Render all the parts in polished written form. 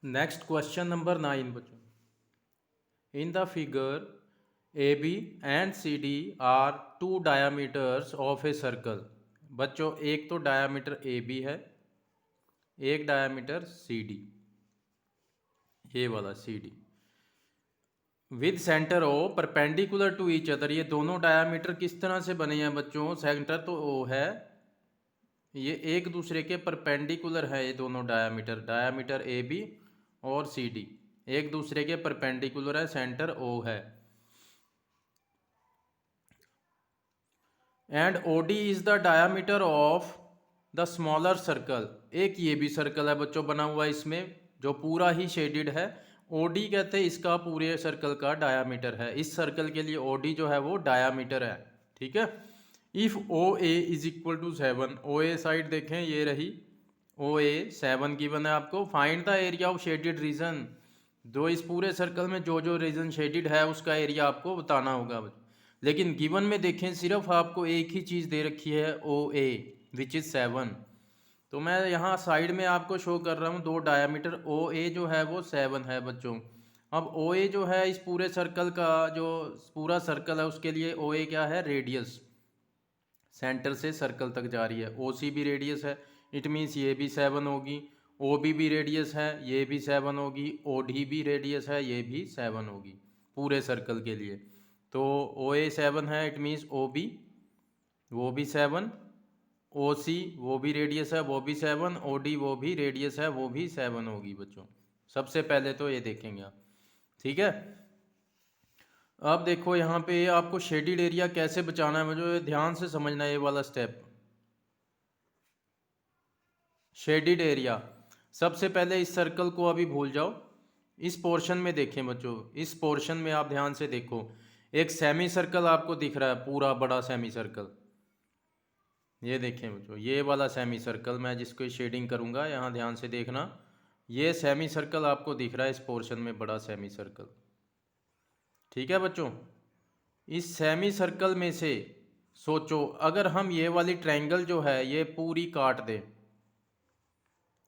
Next question number 9 बच्चों. In the figure, AB and CD are two diameters of a circle. बच्चों एक तो diameter AB है, एक डायामीटर CD, ये वाला CD. With centre O perpendicular to each other. ये दोनों डायामीटर किस तरह से बने हैं बच्चों? सेंटर तो ओ है, ये एक दूसरे के परपेंडिकुलर है. ये दोनों डायामीटर ए बी और सी डी एक दूसरे के परपेंडिकुलर है, सेंटर ओ है. And O D is the diameter of the smaller circle. एक ये भी सर्कल है बच्चों बना हुआ इसमें जो पूरा ही शेडिड है. ओ डी कहते हैं इसका पूरे सर्कल का डायामीटर है. इस सर्कल के लिए ओ डी जो है वो डायामीटर है. ठीक है. If O A is equal to 7, O A side देखें ये रही, ओ ए 7 गिवन है आपको. Find the area of shaded region. जो इस पूरे सर्कल में जो जो रीजन शेडिड है उसका एरिया आपको बताना होगा. लेकिन गिवन में देखें सिर्फ आपको एक ही चीज़ दे रखी है, ओ ए विच इज़ 7. तो मैं यहाँ साइड में आपको शो कर रहा हूँ दो डायामीटर. ओ ए जो है वो 7 है बच्चों. अब ओ ए जो है इस पूरे सर्कल का, जो पूरा सर्कल है उसके लिए ओ ए क्या है? रेडियस. सेंटर से सर्कल तक जा रही है. ओ सी भी रेडियस है, इट मीन्स ये भी 7 होगी. ओ बी भी रेडियस है, ये भी 7 होगी. ओ डी भी रेडियस है, ये भी 7 होगी पूरे सर्कल के लिए. तो ओ ए 7 है, इट मीन्स ओ बी वो भी 7, ओ सी वो भी रेडियस है, वो भी 7, ओ डी वो भी रेडियस है, वो भी 7 होगी बच्चों. सबसे पहले तो ये देखेंगे आप. ठीक है. अब देखो यहाँ पे आपको शेडिड एरिया कैसे बचाना है, मुझे ध्यान से समझना है ये वाला स्टेप. शेडिड एरिया सबसे पहले इस सर्कल को अभी भूल जाओ. इस पोर्शन में देखें बच्चों, इस पोर्शन में आप ध्यान से देखो. एक सेमी सर्कल आपको दिख रहा है, पूरा बड़ा सेमी सर्कल. ये देखें बच्चों, ये वाला सेमी सर्कल मैं जिसको शेडिंग करूँगा यहाँ ध्यान से देखना. ये सेमी सर्कल आपको दिख रहा है इस पोर्शन में, बड़ा सेमी सर्कल. ठीक है बच्चों. इस सेमी सर्कल में से सोचो अगर हम ये वाली ट्रायंगल जो है ये पूरी काट दें,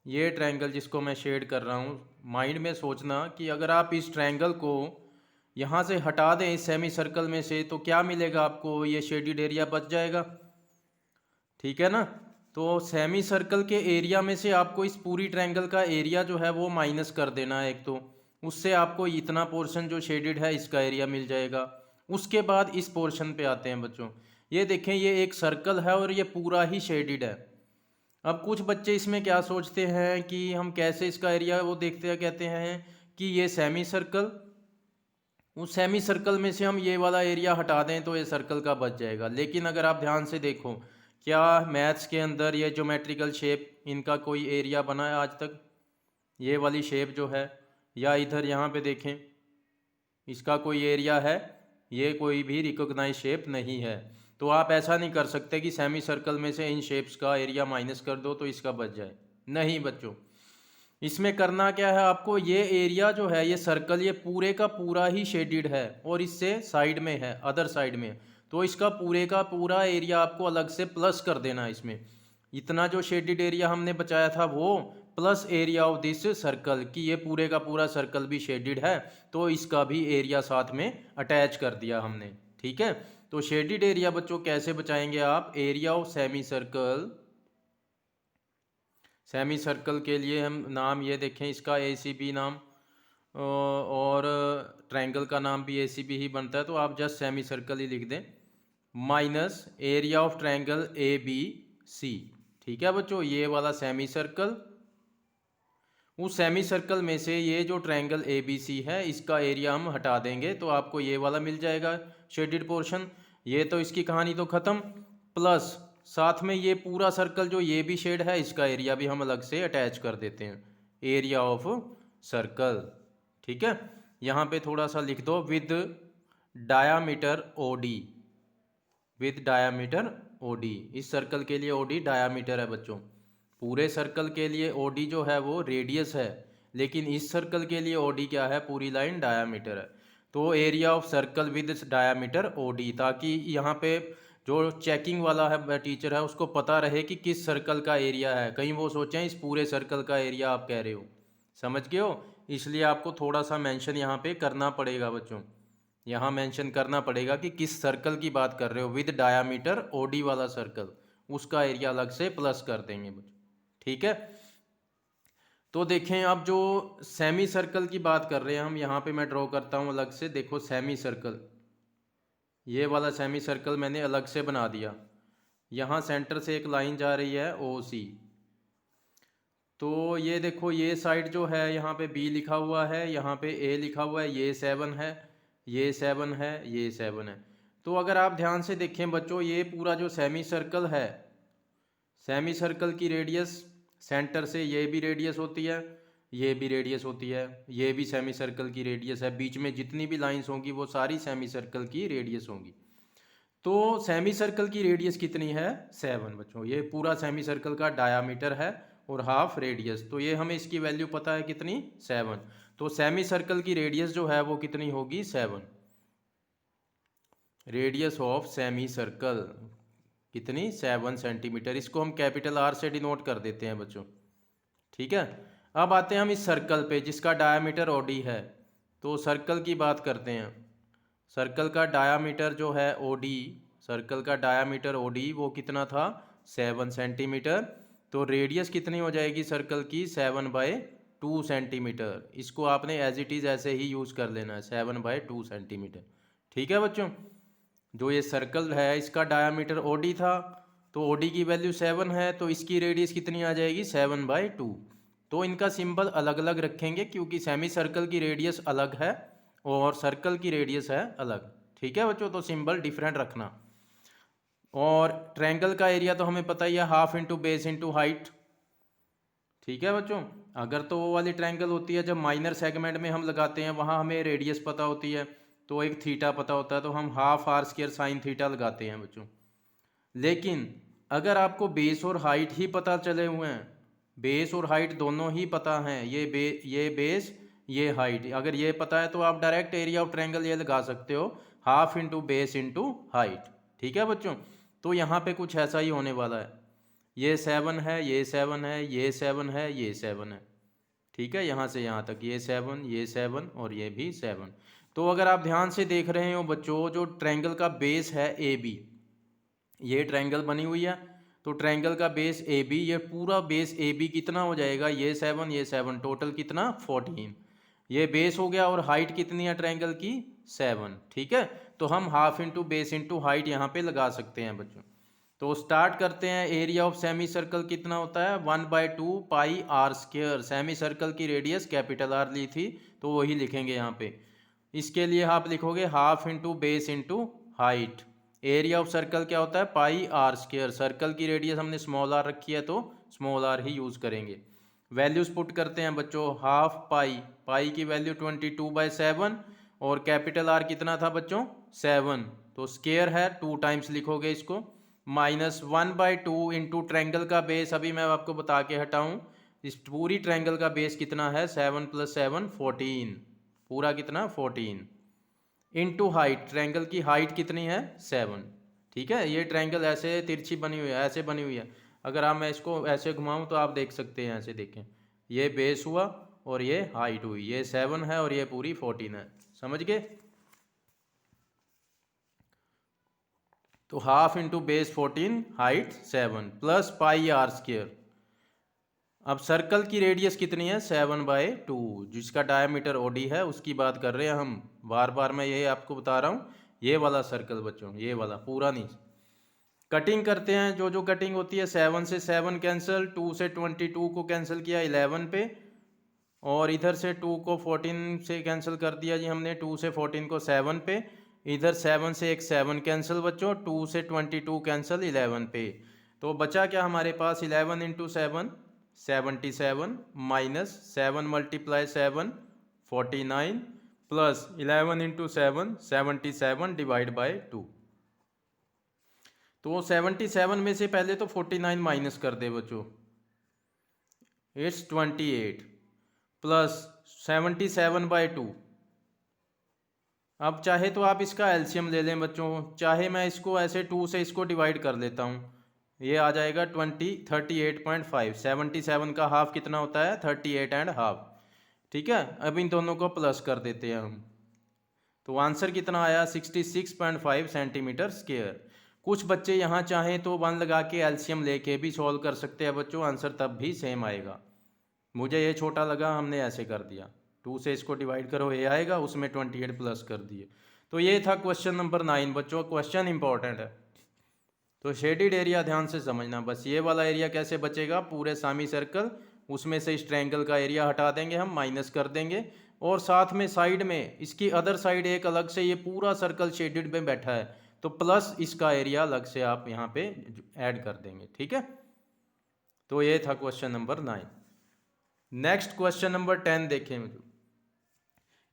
ये ट्रायंगल जिसको मैं शेड कर रहा हूँ, माइंड में सोचना कि अगर आप इस ट्रायंगल को यहाँ से हटा दें इस सेमी सर्कल में से तो क्या मिलेगा आपको? ये शेडिड एरिया बच जाएगा. ठीक है ना. तो सेमी सर्कल के एरिया में से आपको इस पूरी ट्रायंगल का एरिया जो है वो माइनस कर देना है एक तो. उससे आपको इतना पोर्शन जो शेडिड है इसका एरिया मिल जाएगा. उसके बाद इस पोर्शन पे आते हैं बच्चों. ये देखें ये एक सर्कल है और ये पूरा ही शेडिड है. अब कुछ बच्चे इसमें क्या सोचते हैं कि हम कैसे इसका एरिया वो देखते हैं, कहते हैं कि ये सेमी सर्कल, उस सेमी सर्कल में से हम ये वाला एरिया हटा दें तो ये सर्कल का बच जाएगा. लेकिन अगर आप ध्यान से देखो, क्या मैथ्स के अंदर ये ज्योमेट्रिकल शेप इनका कोई एरिया बना है आज तक? ये वाली शेप जो है, या इधर यहाँ पे देखें, इसका कोई एरिया है? ये कोई भी रिकॉग्नाइज शेप नहीं है. तो आप ऐसा नहीं कर सकते कि सेमी सर्कल में से इन शेप्स का एरिया माइनस कर दो तो इसका बच जाए. नहीं बच्चों, इसमें करना क्या है आपको, ये एरिया जो है ये सर्कल ये पूरे का पूरा ही शेडिड है और इससे साइड में है, अदर साइड में. तो इसका पूरे का पूरा एरिया आपको अलग से प्लस कर देना है इसमें. इतना जो शेडिड एरिया हमने बचाया था वो plus area of this circle, कि ये पूरे का पूरा सर्कल भी शेडिड है तो इसका भी एरिया साथ में अटैच कर दिया हमने. ठीक है. तो शेडिड एरिया बच्चों कैसे बचाएंगे आप? Area of semi circle, semi circle के लिए हम नाम ये देखें इसका ए सी बी नाम, और ट्रायंगल का नाम भी ए सी बी ही बनता है. तो आप जस्ट सेमी सर्कल ही लिख दें, minus area of triangle A B C. ठीक है बच्चों, ये वाला सेमी सर्कल, उस सेमी सर्कल में से ये जो ट्रायंगल ए बी सी है इसका एरिया हम हटा देंगे तो आपको ये वाला मिल जाएगा शेडिड पोर्शन. ये तो इसकी कहानी तो ख़त्म. प्लस साथ में ये पूरा सर्कल जो ये भी शेड है इसका एरिया भी हम अलग से अटैच कर देते हैं, एरिया ऑफ सर्कल. ठीक है. यहाँ पे थोड़ा सा लिख दो, with diameter O D, with diameter O D. इस सर्कल के लिए ओ डी डायामीटर है बच्चों. पूरे सर्कल के लिए ओ डी जो है वो रेडियस है, लेकिन इस सर्कल के लिए ओ डी क्या है? पूरी लाइन डायामीटर है. तो area of circle with diameter O D, ताकि यहाँ पे जो चेकिंग वाला है टीचर है उसको पता रहे कि किस सर्कल का एरिया है. कहीं वो सोचें इस पूरे सर्कल का एरिया आप कह रहे हो. समझ गए हो? इसलिए आपको थोड़ा सा मेंशन यहाँ पे करना पड़ेगा बच्चों, यहाँ मेंशन करना पड़ेगा कि किस सर्कल की बात कर रहे हो। विद डायामीटर ओडी वाला सर्कल, उसका एरिया अलग से प्लस कर देंगे बच्चों, ठीक है। तो देखें अब जो सेमी सर्कल की बात कर रहे हैं हम, यहाँ पे मैं ड्रॉ करता हूँ अलग से। देखो सेमी सर्कल, ये वाला सेमी सर्कल मैंने अलग से बना दिया। यहाँ सेंटर से एक लाइन जा रही है ओ सी। तो ये देखो ये साइड जो है यहाँ पे बी लिखा हुआ है, यहाँ पे ए लिखा हुआ है, ये 7 है, ये 7 है, ये 7 है। तो अगर आप ध्यान से देखें बच्चों, ये पूरा जो सेमी सर्कल है, सेमी सर्कल की रेडियस सेंटर से ये भी रेडियस होती है, ये भी रेडियस होती है, ये भी सेमी सर्कल की रेडियस है। बीच में जितनी भी लाइंस होंगी वो सारी सेमी सर्कल की रेडियस होंगी। तो सेमी सर्कल की रेडियस कितनी है? 7 बच्चों। ये पूरा सेमी सर्कल का डायामीटर है और हाफ रेडियस। तो ये हमें इसकी वैल्यू पता है कितनी? 7। तो सेमी सर्कल की रेडियस जो है वो कितनी होगी? 7। रेडियस ऑफ सेमी सर्कल कितनी? 7 सेंटीमीटर। इसको हम कैपिटल आर से डिनोट कर देते हैं बच्चों, ठीक है। अब आते हैं हम इस सर्कल पे जिसका डायामीटर ओडी है। तो सर्कल की बात करते हैं। सर्कल का डायामीटर जो है ओडी, सर्कल का डायामीटर ओडी वो कितना था? 7 सेंटीमीटर। तो रेडियस कितनी हो जाएगी सर्कल की? 7/2 सेंटीमीटर। इसको आपने एज इट इज़ ऐसे ही यूज़ कर लेना है, 7/2 सेंटीमीटर, ठीक है बच्चों। जो ये सर्कल है इसका डायामीटर ओडी था, तो ओडी की वैल्यू 7 है, तो इसकी रेडियस कितनी आ जाएगी? 7/2। तो इनका सिंबल अलग अलग रखेंगे क्योंकि सेमी सर्कल की रेडियस अलग है और सर्कल की रेडियस है अलग, ठीक है बच्चों। तो सिंबल डिफरेंट रखना। और ट्रायंगल का एरिया तो हमें पता ही है, half into base into height, ठीक है बच्चों। अगर तो वो वाली ट्रायंगल होती है जब माइनर सेगमेंट में हम लगाते हैं, वहाँ हमें रेडियस पता होती है, तो एक थीटा पता होता है, तो हम half R square sine theta लगाते हैं बच्चों। लेकिन अगर आपको बेस और हाइट ही पता चले हुए हैं, बेस और हाइट दोनों ही पता हैं, ये बेस ये हाइट, अगर ये पता है तो आप डायरेक्ट एरिया ऑफ ट्रायंगल ये लगा सकते हो, half into base into height, ठीक है बच्चों। तो यहाँ पे कुछ ऐसा ही होने वाला है। ये 7 है, ये 7 है, ये 7 है, ये 7 है, ठीक है। यहाँ से यहाँ तक ये 7, ये 7 और ये भी 7। तो अगर आप ध्यान से देख रहे हो बच्चों, जो ट्रायंगल का बेस है ए बी, ये ट्रायंगल बनी हुई है, तो ट्रायंगल का बेस ए बी, ये पूरा बेस ए बी कितना हो जाएगा? ये 7, ये 7, टोटल कितना? 14। ये बेस हो गया और हाइट कितनी है ट्रायंगल की? 7, ठीक है। तो हम half into base into height यहाँ पे लगा सकते हैं बच्चों। तो स्टार्ट करते हैं। एरिया ऑफ सेमी सर्कल कितना होता है? 1/2 पाई आर स्क्वायर। सेमी सर्कल की रेडियस कैपिटल आर ली थी तो वही लिखेंगे यहाँ पे। इसके लिए आप लिखोगे half into base into height. Area of circle क्या होता है? पाई आर स्क्वायर। सर्कल की रेडियस हमने स्मॉल आर रखी है तो स्मॉल आर ही यूज़ करेंगे। वैल्यूज पुट करते हैं बच्चों। हाफ पाई, पाई की वैल्यू 22/7 और कैपिटल आर कितना था बच्चों? 7। तो स्क्वायर है, 2 टाइम्स लिखोगे इसको। माइनस 1/2 इंटू ट्रायंगल का बेस, अभी मैं आपको बता के हटाऊँ, इस पूरी ट्रायंगल का बेस कितना है? 7 + 7 14, पूरा कितना? 14 इंटू हाइट। ट्रायंगल की हाइट कितनी है? 7, ठीक है। ये ट्रायंगल ऐसे तिरछी बनी हुई है, ऐसे बनी हुई है। अगर मैं इसको ऐसे घुमाऊं तो आप देख सकते हैं, ऐसे देखें, ये बेस हुआ और ये हाइट हुई, ये 7 है और ये पूरी 14 है, समझ गए। तो half into base 14, height 7 plus pi are square. अब सर्कल की रेडियस कितनी है? 7/2, जिसका डायमीटर ओडी है उसकी बात कर रहे हैं हम। बार बार मैं यही आपको बता रहा हूँ, ये वाला सर्कल बच्चों, ये वाला पूरा नहीं। कटिंग करते हैं। जो जो कटिंग होती है, 7 से 7 कैंसिल, 2 से 22 को कैंसिल किया 11 पे, और इधर से 2 को 14 से कैंसिल कर दिया जी हमने, 2 से 14 को 7 पे। इधर 7 से एक 7 कैंसिल बच्चों, 2 से 22 कैंसिल 11 पे। तो बचा क्या हमारे पास? 11 into 7 77 minus 7 × 7 49 plus 11 into 7 77 divide by 2। तो 77 में से पहले तो 49 माइनस कर दे बच्चों, इट्स 28 प्लस 77/2। अब चाहे तो आप इसका एलसीएम ले लें बच्चों, चाहे मैं इसको ऐसे 2 से इसको डिवाइड कर लेता हूँ, ये आ जाएगा 38.5। 77 का हाफ कितना होता है? 38 एंड हाफ। ठीक है, अब इन दोनों को प्लस कर देते हैं हम। तो आंसर कितना आया 66.5 सेंटीमीटर स्क्वायर। कुछ बच्चे यहाँ चाहें तो 1 लगा के एलसीएम लेके भी सॉल्व कर सकते हैं बच्चों, आंसर तब भी सेम आएगा। मुझे ये छोटा लगा, हमने ऐसे कर दिया, 2 से इसको डिवाइड करो ये आएगा, उसमें 28 प्लस कर दिए। तो ये था क्वेश्चन नंबर 9 बच्चों। क्वेश्चन इंपॉर्टेंट है, तो शेडिड एरिया ध्यान से समझना। बस ये वाला एरिया कैसे बचेगा, पूरे सामी सर्कल, उसमें से इस ट्रायंगल का एरिया हटा देंगे हम, माइनस कर देंगे, और साथ में साइड में इसकी अदर साइड एक अलग से ये पूरा सर्कल शेडिड में बैठा है, तो प्लस इसका एरिया अलग से आप यहाँ पे ऐड कर देंगे। ठीक है, तो ये था question number 9। Next question number 10 देखें।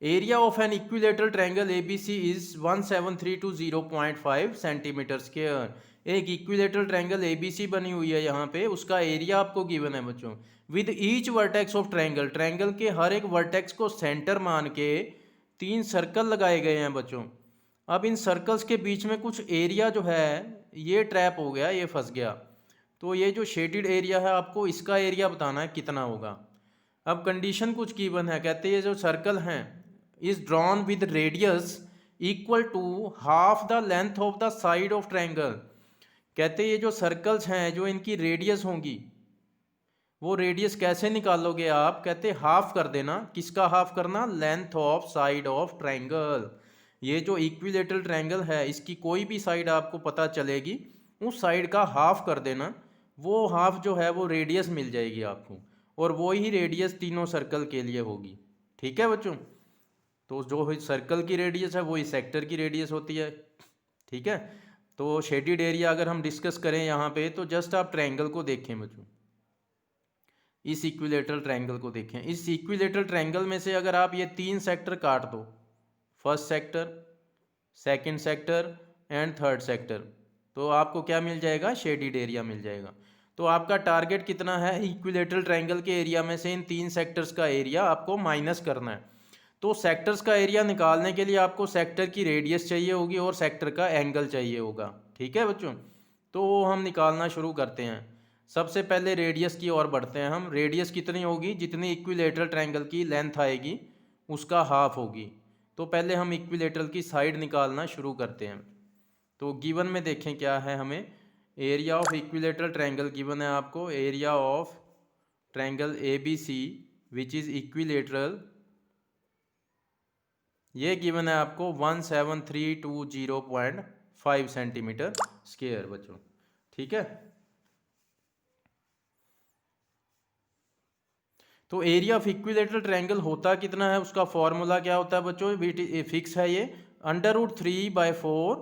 Area of an equilateral triangle ABC is 1732 centimetre square. एक इक्विलेटरल ट्रायंगल एबीसी बनी हुई है यहाँ पे, उसका एरिया आपको गिवन है बच्चों। With each vertex of triangle, triangle के हर एक वर्टेक्स को सेंटर मान के 3 सर्कल लगाए गए हैं बच्चों। अब इन सर्कल्स के बीच में कुछ एरिया जो है ये ट्रैप हो गया, ये फंस गया। तो ये जो शेडिड एरिया है आपको इसका एरिया बताना है कितना होगा। अब कंडीशन कुछ गिवन है, कहते हैं ये जो सर्कल हैं is drawn with radius equal to half the length of the side of triangle. कहते ये जो सर्कल्स हैं जो इनकी रेडियस होंगी, वो रेडियस कैसे निकालोगे आप, कहते हाफ कर देना। किसका हाफ करना, length of side of triangle. ये जो इक्विलेटरल ट्रायंगल है इसकी कोई भी साइड आपको पता चलेगी, उस साइड का हाफ कर देना, वो हाफ जो है वो रेडियस मिल जाएगी आपको, और वो ही रेडियस तीनों सर्कल के लिए होगी। ठीक है बच्चों, तो जो सर्कल की रेडियस है वही सेक्टर की रेडियस होती है। ठीक है, तो शेडिड एरिया अगर हम डिस्कस करें यहाँ पे, तो जस्ट आप ट्रायंगल को देखें बच्चों, इस इक्विलेटरल ट्रायंगल को देखें। इस इक्विलेटरल ट्रायंगल में से अगर आप ये 3 सेक्टर काट दो, first sector, second sector and third sector, तो आपको क्या मिल जाएगा, शेडिड एरिया मिल जाएगा। तो आपका टारगेट कितना है, इक्विलेटरल ट्रायंगल के एरिया में से इन 3 सेक्टर्स का एरिया आपको माइनस करना है। तो सेक्टर्स का एरिया निकालने के लिए आपको सेक्टर की रेडियस चाहिए होगी और सेक्टर का एंगल चाहिए होगा। ठीक है बच्चों, तो हम निकालना शुरू करते हैं। सबसे पहले रेडियस की ओर बढ़ते हैं हम। रेडियस कितनी होगी, जितनी इक्विलेटरल ट्रायंगल की लेंथ आएगी उसका हाफ होगी। तो पहले हम इक्विलेटरल की साइड निकालना शुरू करते हैं। तो गिवन में देखें क्या है, हमें area of equilateral triangle given है आपको। Area of triangle A B C which is equilateral, ये गिवन है आपको 1732.5 सेंटीमीटर स्क्वायर बच्चों। ठीक है, तो एरिया ऑफ इक्विलेटरल ट्रायंगल होता कितना है, उसका फॉर्मूला क्या होता है बच्चों, फिक्स है ये, √3/4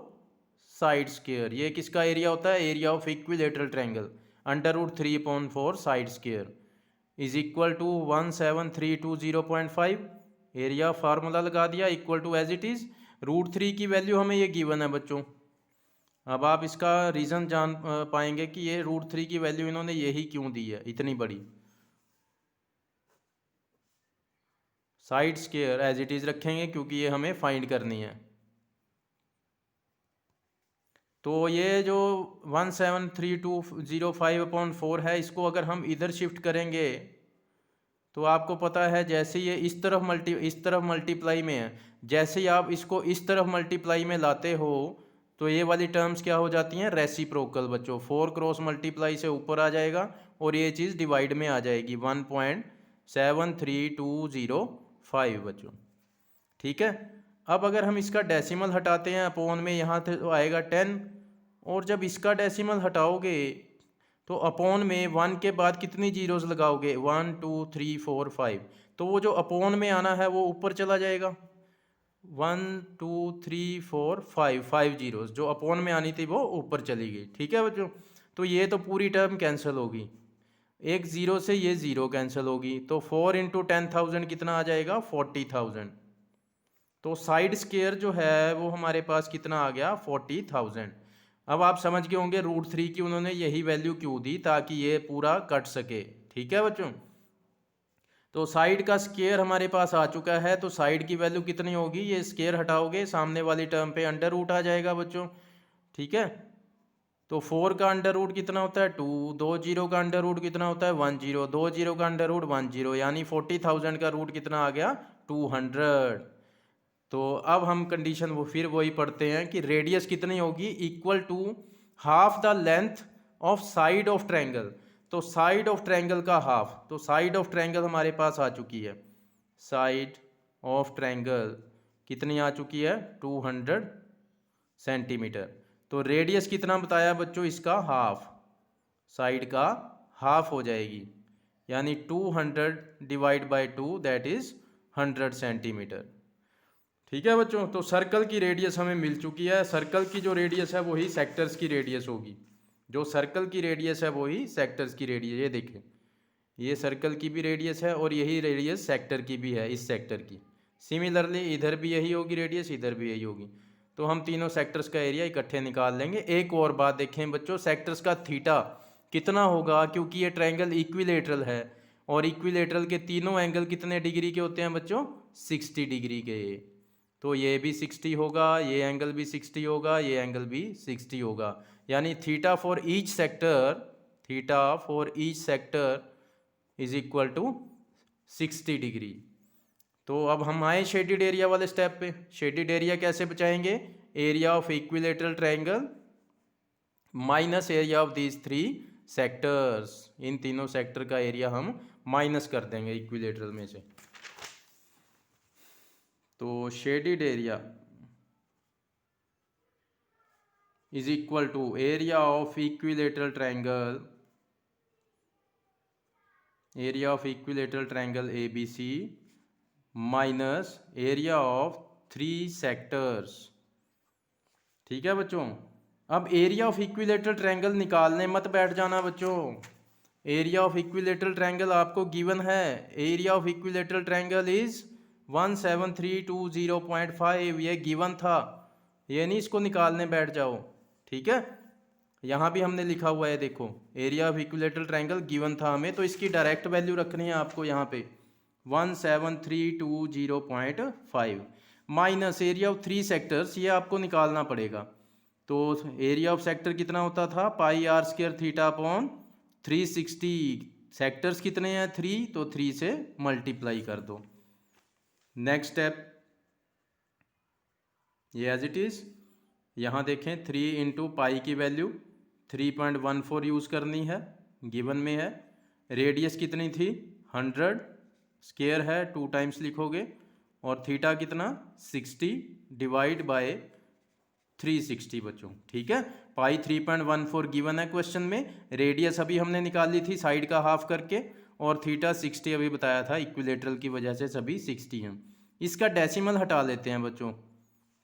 साइड स्क्वायर। ये किसका एरिया होता है, area of equilateral triangle, √3/4 side square is equal to 1732.5। Area formula लगा दिया, equal to as it is √3 की वैल्यू हमें ये गिवन है बच्चों। अब आप इसका रीज़न जान पाएंगे कि ये √3 की वैल्यू इन्होंने यही क्यों दी है इतनी बड़ी। Side square as it is रखेंगे क्योंकि ये हमें फाइंड करनी है। तो ये जो 1732.05/4 है, इसको अगर हम इधर शिफ्ट करेंगे तो आपको पता है जैसे ये इस तरफ मल्टीप्लाई में है, जैसे ही आप इसको इस तरफ मल्टीप्लाई में लाते हो तो ये वाली टर्म्स क्या हो जाती हैं, रेसिप्रोकल बच्चों। 4 क्रॉस मल्टीप्लाई से ऊपर आ जाएगा और ये चीज़ डिवाइड में आ जाएगी 1.73205 बच्चों। ठीक है, अब अगर हम इसका डेसिमल हटाते हैं अपॉन में, यहाँ तो आएगा 10, और जब इसका डेसिमल हटाओगे तो अपॉन में 1 के बाद कितनी जीरोस लगाओगे, 1 2 3 4 5, तो वो जो अपॉन में आना है वो ऊपर चला जाएगा। 1 2 3 4 5 जीरोस जो अपॉन में आनी थी वो ऊपर चली गई। ठीक है बच्चों, तो ये तो पूरी टर्म कैंसिल होगी, एक ज़ीरो से ये ज़ीरो कैंसिल होगी, तो 4 × 10,000 कितना आ जाएगा, 40,000। तो साइड स्क्वायर जो है वो हमारे पास कितना आ गया, 40,000। अब आप समझ गए होंगे √3 की उन्होंने यही वैल्यू क्यों दी, ताकि ये पूरा कट सके। ठीक है बच्चों, तो साइड का स्क्वायर हमारे पास आ चुका है, तो साइड की वैल्यू कितनी होगी, ये स्क्वायर हटाओगे सामने वाली टर्म पे अंडर रूट आ जाएगा बच्चों। ठीक है, तो 4 का अंडर रूट कितना होता है 2, 2 जीरो का अंडर रूट कितना होता है 1 जीरो, 2 जीरो का अंडर रूट 1 जीरो, यानी 40,000 का रूट कितना आ गया 200। तो अब हम कंडीशन वो फिर वही पढ़ते हैं कि रेडियस कितनी होगी, equal to half the length of side of triangle. तो साइड ऑफ ट्रायंगल का हाफ, तो साइड ऑफ ट्रायंगल हमारे पास आ चुकी है, साइड ऑफ ट्रायंगल कितनी आ चुकी है 200 सेंटीमीटर। तो रेडियस कितना बताया बच्चों इसका, हाफ, साइड का हाफ हो जाएगी, यानी 200 divide by 2 that is 100 centimetre. ठीक है बच्चों, तो सर्कल की रेडियस हमें मिल चुकी है। सर्कल की जो रेडियस है वही सेक्टर्स की रेडियस होगी, जो सर्कल की रेडियस है वही सेक्टर्स की रेडियस। ये देखें, ये सर्कल की भी रेडियस है और यही रेडियस सेक्टर की भी है, इस सेक्टर की। सिमिलरली इधर भी यही होगी रेडियस, इधर भी यही होगी। तो हम तीनों सेक्टर्स का एरिया इकट्ठे निकाल लेंगे। एक और बात देखें बच्चों, सेक्टर्स का थीटा कितना होगा, क्योंकि ये ट्रायंगल इक्विलेटरल है और इक्विलेटरल के तीनों एंगल कितने डिग्री के होते हैं बच्चों, 60 डिग्री के। तो ये भी 60 होगा, ये एंगल भी 60 होगा, ये एंगल भी 60 होगा, यानी theta for each sector, theta for each sector is equal to 60 degree. तो अब हम आए शेडिड एरिया वाले स्टेप पे। शेडिड एरिया कैसे बचाएंगे, area of equilateral triangle minus area of these 3 sectors. इन तीनों सेक्टर का एरिया हम माइनस कर देंगे इक्विलेटरल में से। तो shaded area is equal to area of equilateral triangle, area of equilateral triangle ABC minus area of 3 sectors. ठीक है बच्चों, अब एरिया ऑफ इक्विलेटरल ट्रायंगल निकालने मत बैठ जाना बच्चों। एरिया ऑफ इक्विलेटरल ट्रायंगल आपको गिवन है, area of equilateral triangle is 17320.5, ये गिवन था, ये नहीं इसको निकालने बैठ जाओ। ठीक है, यहाँ भी हमने लिखा हुआ है, देखो area of equilateral triangle given था हमें, तो इसकी डायरेक्ट वैल्यू रखनी है आपको यहाँ पे 17320.5 माइनस एरिया ऑफ 3 सेक्टर्स, ये आपको निकालना पड़ेगा। तो एरिया ऑफ सेक्टर कितना होता था, pi are square theta upon 360, sectors कितने हैं 3, तो 3 से मल्टीप्लाई कर दो। नेक्स्ट स्टेप, ये एज इट इज, यहाँ देखें 3 इंटू पाई की वैल्यू 3.14 यूज़ करनी है, गिवन में है। रेडियस कितनी थी 100, स्क्वायर है 2 टाइम्स लिखोगे, और थीटा कितना 60 डिवाइड बाय 360 बच्चों। ठीक है, पाई 3.14 गिवन है क्वेश्चन में, रेडियस अभी हमने निकाली थी साइड का हाफ करके, और थीटा 60 अभी बताया था, इक्विलेटरल की वजह से सभी 60 हैं। इसका डेसिमल हटा लेते हैं बच्चों,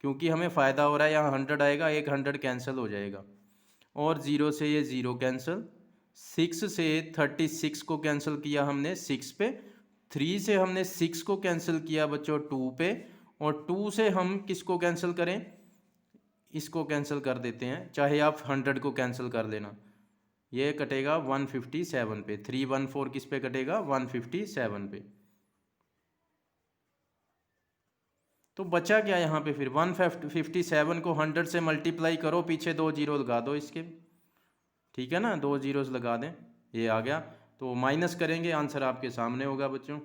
क्योंकि हमें फ़ायदा हो रहा है, यहाँ 100 आएगा, एक 100 कैंसिल हो जाएगा, और 0 से ये 0 कैंसिल, 6 से 36 को कैंसिल किया हमने 6 पे, 3 से हमने 6 को कैंसिल किया बच्चों 2 पे, और 2 से हम किसको कैंसिल करें, इसको कैंसिल कर देते हैं, चाहे आप 100 को कैंसिल कर लेना, ये कटेगा 157 पे, 314 किस पे कटेगा 157 पे। तो बचा क्या यहाँ पे फिर 157 को 100 से मल्टीप्लाई करो, पीछे 2 जीरो लगा दो इसके, ठीक है ना, 2 जीरोस लगा दें, ये आ गया। तो माइनस करेंगे, आंसर आपके सामने होगा बच्चों।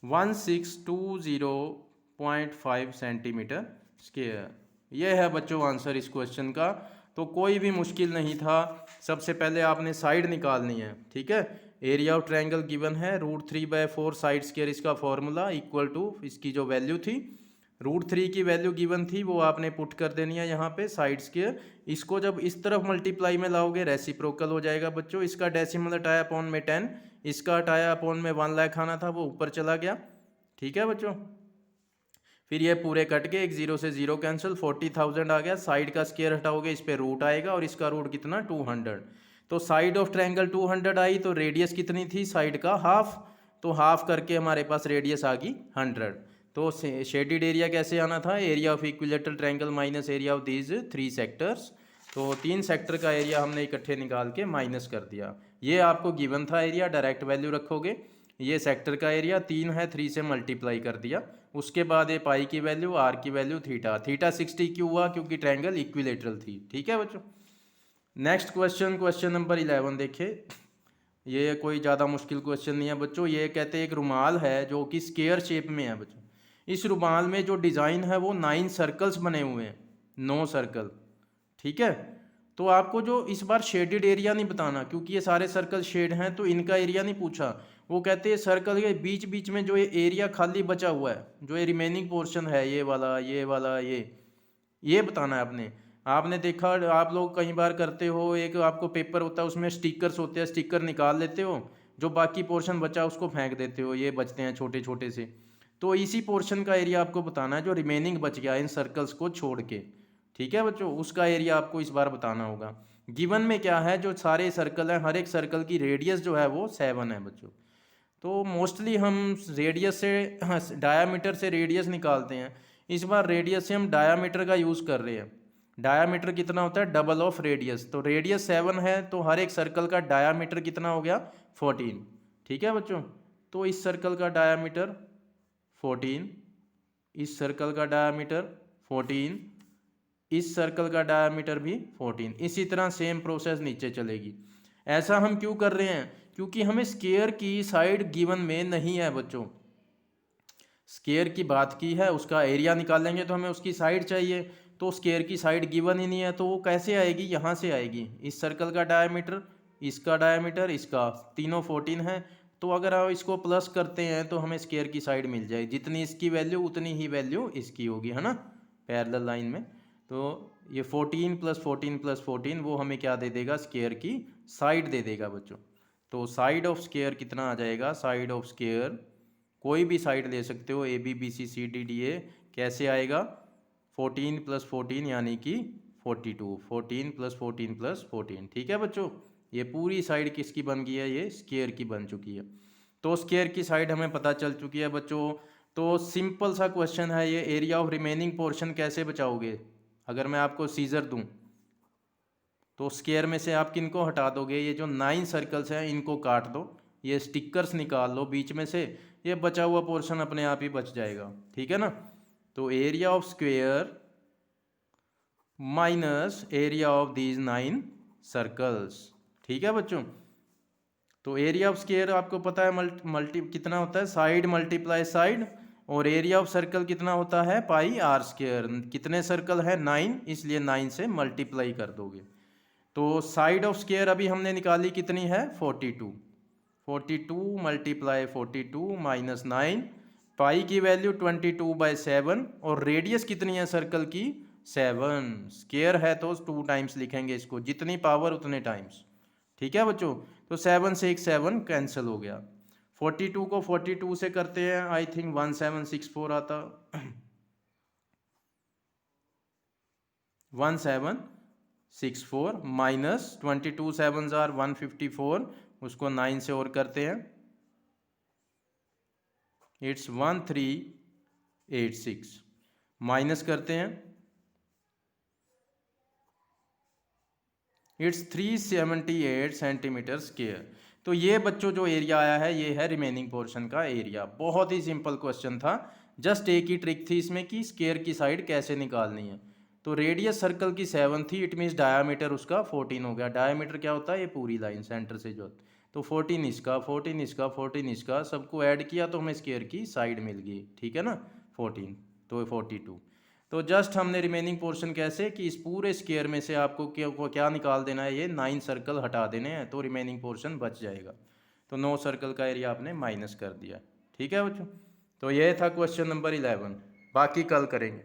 वन 1620.5 सेंटीमीटर स्क्वायर, ये है बच्चों आंसर इस क्वेश्चन का। तो कोई भी मुश्किल नहीं था। सबसे पहले आपने साइड निकालनी है, ठीक है। एरिया ऑफ ट्रायंगल गिवन है, √3/4 साइड स्क्वायर इसका फॉर्मूला, इक्वल टू इसकी जो वैल्यू थी √3 की वैल्यू गिवन थी, वो आपने पुट कर देनी है यहाँ पे साइड स्क्वायर। इसको जब इस तरफ मल्टीप्लाई में लाओगे रेसिप्रोकल हो जाएगा बच्चों। इसका डेसिमल हटाया अपॉन में 10, इसका हटाया अपॉन में 1 लाख आना था, वो ऊपर चला गया, ठीक है बच्चों। फिर ये पूरे कट के, एक 0 से 0 कैंसिल, 40,000 आ गया। साइड का स्क्वायर हटाओगे, इस पे रूट आएगा, और इसका रूट कितना 200। तो साइड ऑफ ट्रायंगल 200 आई, तो रेडियस कितनी थी साइड का हाफ, तो हाफ करके हमारे पास रेडियस आ गई 100। तो शेडिड एरिया कैसे आना था, area of equilateral triangle minus area of these 3 sectors. तो 3 सेक्टर का एरिया हमने इकट्ठे निकाल के माइनस कर दिया। ये आपको गिवन था एरिया, डायरेक्ट वैल्यू रखोगे। ये सेक्टर का एरिया 3 है, 3 से मल्टीप्लाई कर दिया। उसके बाद ये पाई की वैल्यू, आर की वैल्यू, थीटा। थीटा 60 क्यों हुआ? क्योंकि ट्रायंगल इक्विलेटरल थी। ठीक है बच्चों। नेक्स्ट क्वेश्चन, क्वेश्चन नंबर 11 देखिए। ये कोई ज़्यादा मुश्किल क्वेश्चन नहीं है बच्चों। ये कहते हैं एक रुमाल है जो कि स्क्वायर शेप में है बच्चों। इस रुमाल में जो डिज़ाइन है वो 9 सर्कल्स बने हुए हैं, 9 सर्कल। ठीक है। तो आपको जो इस बार शेडेड एरिया नहीं बताना, क्योंकि ये सारे सर्कल शेड हैं, तो इनका एरिया नहीं पूछा। वो कहते हैं सर्कल के बीच बीच में जो ये एरिया खाली बचा हुआ है, जो ये रिमेनिंग पोर्शन है, ये वाला, ये वाला, ये बताना है आपने। आपने देखा, आप लोग कई बार करते हो, एक आपको पेपर होता है उसमें स्टिकर्स होते हैं, स्टिकर निकाल लेते हो, जो बाकी पोर्शन बचा उसको फेंक देते हो, ये बचते हैं छोटे छोटे से। तो इसी पोर्शन का एरिया आपको बताना है जो रिमेनिंग बच गया इन सर्कल्स को छोड़ के। ठीक है बच्चों, उसका एरिया आपको इस बार बताना होगा। गिवन में क्या है, जो सारे सर्कल हैं, हर एक सर्कल की रेडियस जो है वो 7 है बच्चों। तो मोस्टली हम रेडियस से, डायामीटर से रेडियस निकालते हैं। इस बार रेडियस से हम डायामीटर का यूज़ कर रहे हैं। डायामीटर कितना होता है? Double of radius. तो रेडियस 7 है, तो हर एक सर्कल का डायामीटर कितना हो गया? 14। ठीक है बच्चों। तो इस सर्कल का डायामीटर 14, इस सर्कल का डायामीटर 14, इस सर्कल का डायामीटर भी 14। इसी तरह सेम प्रोसेस नीचे चलेगी। ऐसा हम क्यों कर रहे हैं? क्योंकि हमें स्क्वायर की साइड गिवन में नहीं है बच्चों। स्क्वायर की बात की है, उसका एरिया निकालेंगे तो हमें उसकी साइड चाहिए। तो स्क्वायर की साइड गिवन ही नहीं है, तो वो कैसे आएगी? यहाँ से आएगी। इस सर्कल का डायमीटर, इसका डायमीटर, इसका, तीनों 14 है। तो अगर आप इसको प्लस करते हैं तो हमें स्क्वायर की साइड मिल जाएगी। जितनी इसकी वैल्यू उतनी ही वैल्यू इसकी होगी, है ना, पैरेलल लाइन में। तो ये 14 + 14 + 14 वो हमें क्या दे देगा? स्क्वायर की साइड दे देगा बच्चों। तो साइड ऑफ स्क्वायर कितना आ जाएगा? साइड ऑफ स्क्वायर कोई भी साइड ले सकते हो, ABBCCDDA। कैसे आएगा? 14 + 14 यानी कि 42। 14 + 14 + 14। ठीक है बच्चों। ये पूरी साइड किसकी बन गई है? ये स्क्वायर की बन चुकी है। तो स्क्वायर की साइड हमें पता चल चुकी है बच्चों। तो सिंपल सा क्वेश्चन है ये। एरिया ऑफ रिमेनिंग पोर्शन कैसे बचाओगे? अगर मैं आपको सीजर दूं तो स्क्वायर में से आप किनको हटा दोगे? ये जो 9 सर्कल्स हैं इनको काट दो, ये स्टिकर्स निकाल लो बीच में से, ये बचा हुआ पोर्शन अपने आप ही बच जाएगा। ठीक है ना। तो area of square minus area of these 9 circles. ठीक है बच्चों। तो एरिया ऑफ स्क्वायर आपको पता है मल्टी कितना होता है? Side multiply side. और एरिया ऑफ सर्कल कितना होता है? पाई आर स्क्वायर। कितने सर्कल है? 9, इसलिए 9 से मल्टीप्लाई कर दोगे। तो साइड ऑफ स्क्वायर अभी हमने निकाली, कितनी है? 42। 42 × 42 - 9। पाई की वैल्यू 22/7। और रेडियस कितनी है सर्कल की? 7। स्क्वायर है तो 2 टाइम्स लिखेंगे इसको, जितनी पावर उतने टाइम्स। ठीक है बच्चों। तो 7 से एक 7 कैंसिल हो गया। 42 को 42 से करते हैं, आई थिंक 1764 आता। 1764 माइनस 22 7s are 154, उसको 9 से और करते हैं, इट्स 1386। माइनस करते हैं, इट्स 378 सेंटीमीटर स्क्वायर। तो ये बच्चों जो एरिया आया है ये है रिमेनिंग पोर्शन का एरिया। बहुत ही सिंपल क्वेश्चन था। जस्ट एक ही ट्रिक थी इसमें कि स्क्वायर की साइड कैसे निकालनी है। तो रेडियस सर्कल की 7 थी, इट मीन्स डायामीटर उसका 14 हो गया। डायामीटर क्या होता है? ये पूरी लाइन सेंटर से जो। तो 14 इसका, 14 इसका, 14 इसका, सबको ऐड किया तो हमें स्क्वायर की साइड मिल गई। ठीक है ना, 14, तो 42। तो जस्ट हमने रिमेनिंग पोर्शन कैसे कि इस पूरे स्क्वायर में से आपको क्या निकाल देना है? ये 9 सर्कल हटा देने हैं, तो रिमेनिंग पोर्शन बच जाएगा। तो 9 सर्कल का एरिया आपने माइनस कर दिया। ठीक है बच्चों। तो ये था क्वेश्चन नंबर 11। बाकी कल करेंगे।